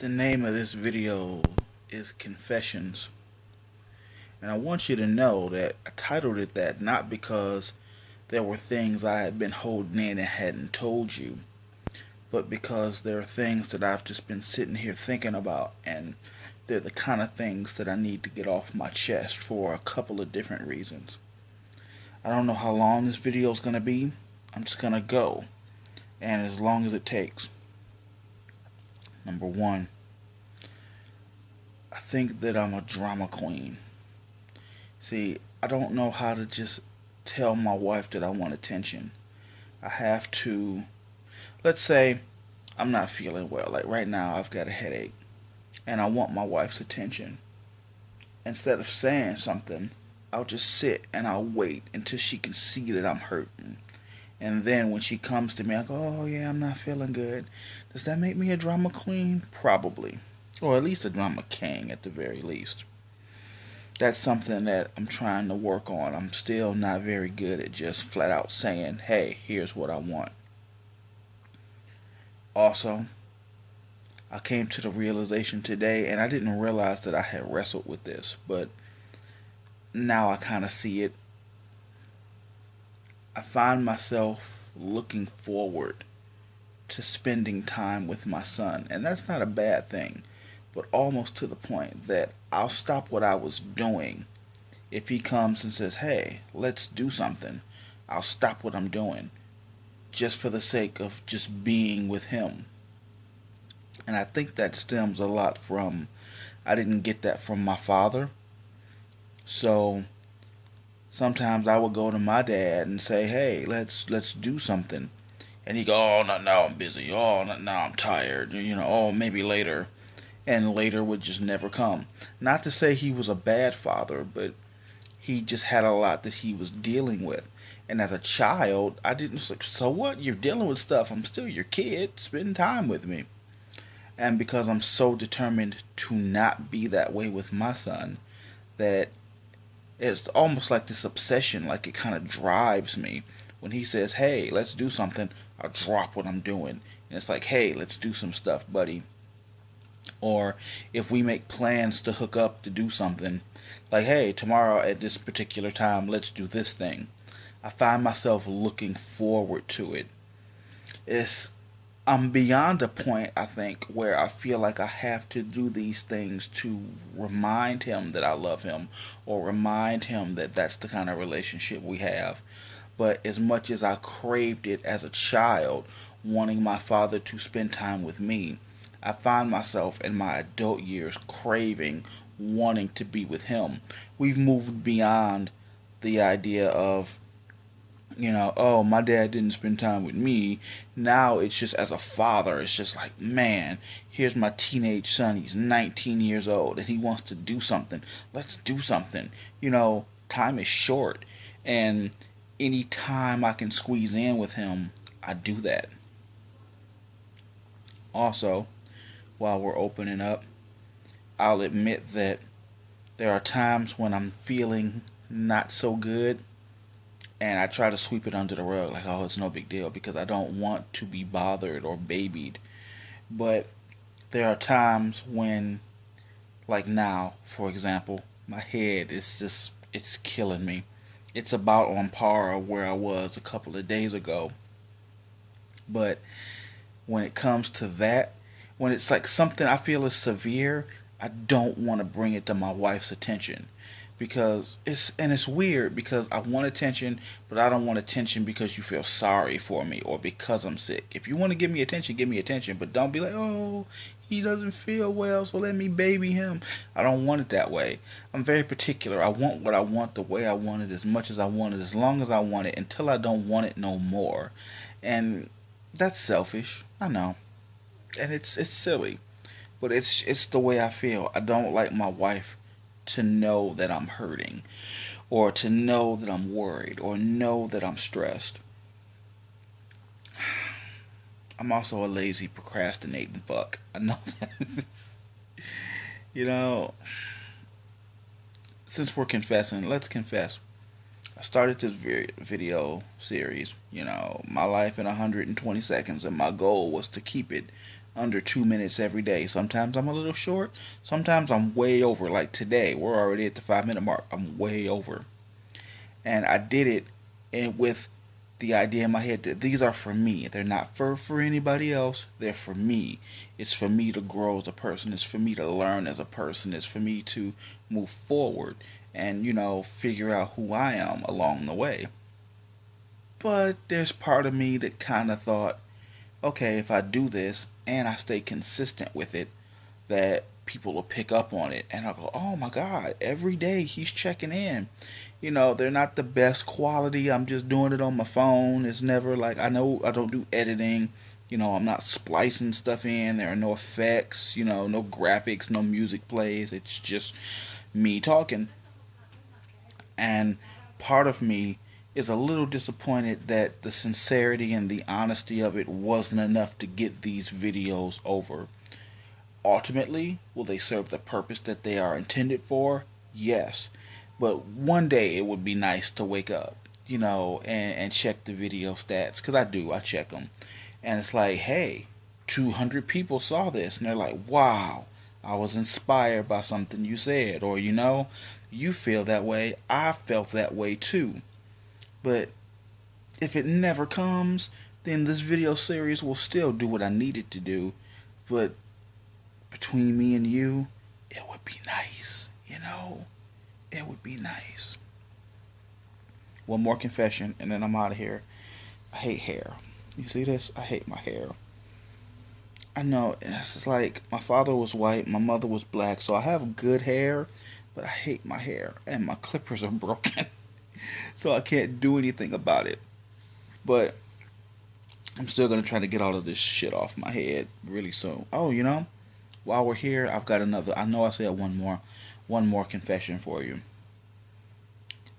The name of this video is Confessions. And I want you to know that I titled it that not because there were things I had been holding in and hadn't told you, but because there are things that I've just been sitting here thinking about, and they're the kind of things that I need to get off my chest for a couple of different reasons. I don't know how long this video is going to be. I'm just going to go, and as long as it takes. Number one, I think that I'm a drama queen. See, I don't know how to just tell my wife that I want attention. I have to, let's say I'm not feeling well. Like right now, I've got a headache and I want my wife's attention. Instead of saying something, I'll just sit and I'll wait until she can see that I'm hurting. And then when she comes to me, I go, "Oh, yeah, I'm not feeling good." Does that make me a drama queen? Probably. Or at least a drama king at the very least. That's something that I'm trying to work on. I'm still not very good at just flat out saying, "Hey, here's what I want." Also, I came to the realization today, and I didn't realize that I had wrestled with this, but now I kind of see it. I find myself looking forward to spending time with my son, and that's not a bad thing, but almost to the point that I'll stop what I was doing if he comes and says, "Hey, let's do something." I'll stop what I'm doing just for the sake of just being with him. And I think that stems a lot from I didn't get that from my father. So sometimes I would go to my dad and say, "Hey, let's do something." And he go, "Oh, not now, I'm busy. Oh, not now, I'm tired. Oh, maybe later." And later would just never come. Not to say he was a bad father, but he just had a lot that he was dealing with. And as a child, I didn't like, "So what? You're dealing with stuff. I'm still your kid. Spend time with me." And because I'm so determined to not be that way with my son, that it's almost like this obsession, like it kind of drives me. When he says, "Hey, let's do something," I'll drop what I'm doing. And it's like, "Hey, let's do some stuff, buddy." Or if we make plans to hook up to do something, like, "Hey, tomorrow at this particular time, let's do this thing." I find myself looking forward to it. It's I'm beyond a point, I think, where I feel like I have to do these things to remind him that I love him or remind him that that's the kind of relationship we have. But as much as I craved it as a child, wanting my father to spend time with me, I find myself in my adult years craving wanting to be with him. We've moved beyond the idea of, "Oh, my dad didn't spend time with me." Now it's just as a father, it's just like, man, here's my teenage son. He's 19 years old and he wants to do something. Let's do something. Time is short. And any time I can squeeze in with him, I do that. Also, while we're opening up, I'll admit that there are times when I'm feeling not so good and I try to sweep it under the rug like, "Oh, it's no big deal," because I don't want to be bothered or babied. But there are times when, like now, for example, my head is just, it's killing me. It's about on par of where I was a couple of days ago. But when it comes to that, when it's like something I feel is severe, I don't want to bring it to my wife's attention because it's weird because I want attention, but I don't want attention because you feel sorry for me or because I'm sick. If you want to give me attention, but don't be like, "Oh, he doesn't feel well, so let me baby him." I don't want it that way. I'm very particular. I want what I want the way I want it, as much as I want it, as long as I want it, until I don't want it no more. And that's selfish. I know. And it's silly, but it's the way I feel. I don't like my wife to know that I'm hurting or to know that I'm worried or know that I'm stressed. I'm also a lazy procrastinating fuck. I know that. you know, since we're confessing, let's confess. I started this video series, my life in 120 seconds, and my goal was to keep it under 2 minutes every day. Sometimes I'm a little short, sometimes I'm way over. Like today, we're already at the 5 minute mark. I'm way over. And I did it with the idea in my head that these are for me. They're not for anybody else. They're for me. It's for me to grow as a person. It's for me to learn as a person. It's for me to move forward and, figure out who I am along the way. But there's part of me that kind of thought, okay, if I do this and I stay consistent with it, that people will pick up on it. And I'll go, oh my God, every day he's checking in. They're not the best quality. I'm just doing it on my phone. It's never like, I know I don't do editing. I'm not splicing stuff in. There are no effects, no graphics, no music plays. It's just me talking. And part of me is a little disappointed that the sincerity and the honesty of it wasn't enough to get these videos over. Ultimately, will they serve the purpose that they are intended for? Yes. But one day it would be nice to wake up, and check the video stats. Because I check them. And it's like, hey, 200 people saw this. And they're like, wow, I was inspired by something you said. Or, you feel that way. I felt that way too. But if it never comes, then this video series will still do what I need it to do. But between me and you, it would be nice, It would be nice. One more confession, and then I'm out of here. I hate hair. You see this? I hate my hair. I know, it's just like, my father was white, my mother was black, so I have good hair, but I hate my hair, and my clippers are broken. So I can't do anything about it. But I'm still going to try to get all of this shit off my head really soon. Oh, while we're here, I've got another, I know I said one more confession for you.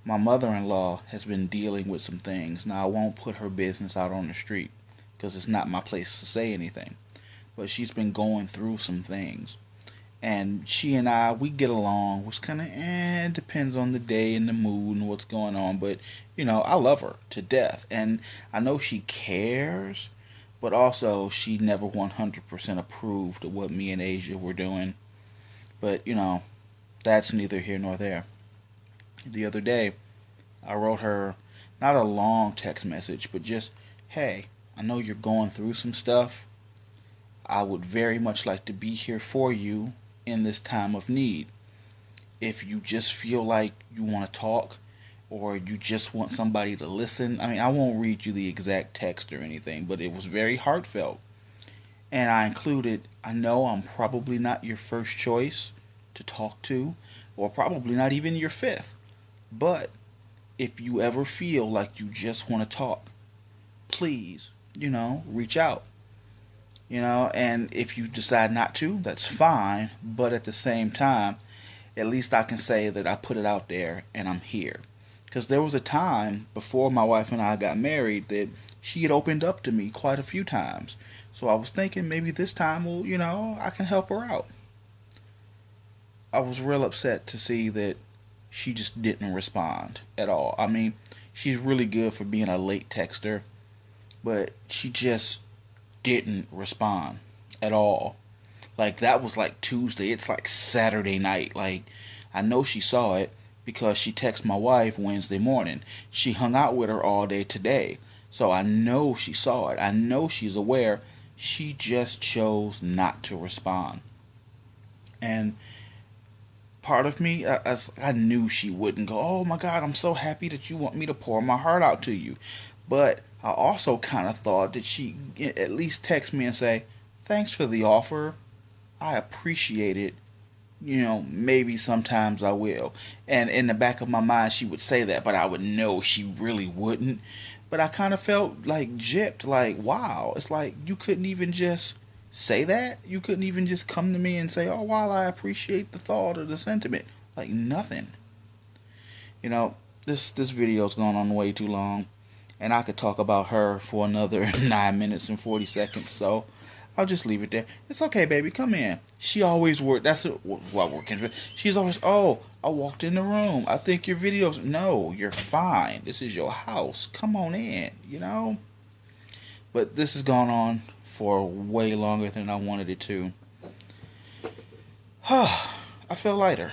My mother-in-law has been dealing with some things. Now, I won't put her business out on the street because it's not my place to say anything. But she's been going through some things. And she and I, we get along, which kind of, depends on the day and the mood and what's going on. But, I love her to death. And I know she cares, but also she never 100% approved of what me and Asia were doing. But, that's neither here nor there. The other day, I wrote her, not a long text message, but just, hey, I know you're going through some stuff. I would very much like to be here for you in this time of need. If you just feel like you want to talk or you just want somebody to listen, I won't read you the exact text or anything, but it was very heartfelt. And I included, I know I'm probably not your first choice to talk to, or probably not even your fifth. But if you ever feel like you just want to talk, please, reach out. And if you decide not to, that's fine. But at the same time, at least I can say that I put it out there and I'm here. Because there was a time before my wife and I got married that she had opened up to me quite a few times. So I was thinking maybe this time, I can help her out. I was real upset to see that she just didn't respond at all. She's really good for being a late texter, but she just didn't respond at all. Like, that was like Tuesday. It's like Saturday night. Like, I know she saw it because she texted my wife Wednesday morning. She hung out with her all day today. So I know she saw it. I know she's aware. She just chose not to respond. And part of me, I knew she wouldn't go, oh my God, I'm so happy that you want me to pour my heart out to you. But I also kind of thought that she at least text me and say, thanks for the offer. I appreciate it. Maybe sometimes I will. And in the back of my mind, she would say that, but I would know she really wouldn't. But I kind of felt like gypped, like, wow. It's like you couldn't even just say that. You couldn't even just come to me and say, oh, wow, I appreciate the thought or the sentiment. Like, nothing. This video's gone on way too long. And I could talk about her for another 9 minutes and 40 seconds. So I'll just leave it there. It's okay, baby. Come in. She always worked. That's what working. She's always, oh, I walked in the room. I think your videos. No, you're fine. This is your house. Come on in. But this has gone on for way longer than I wanted it to. I feel lighter.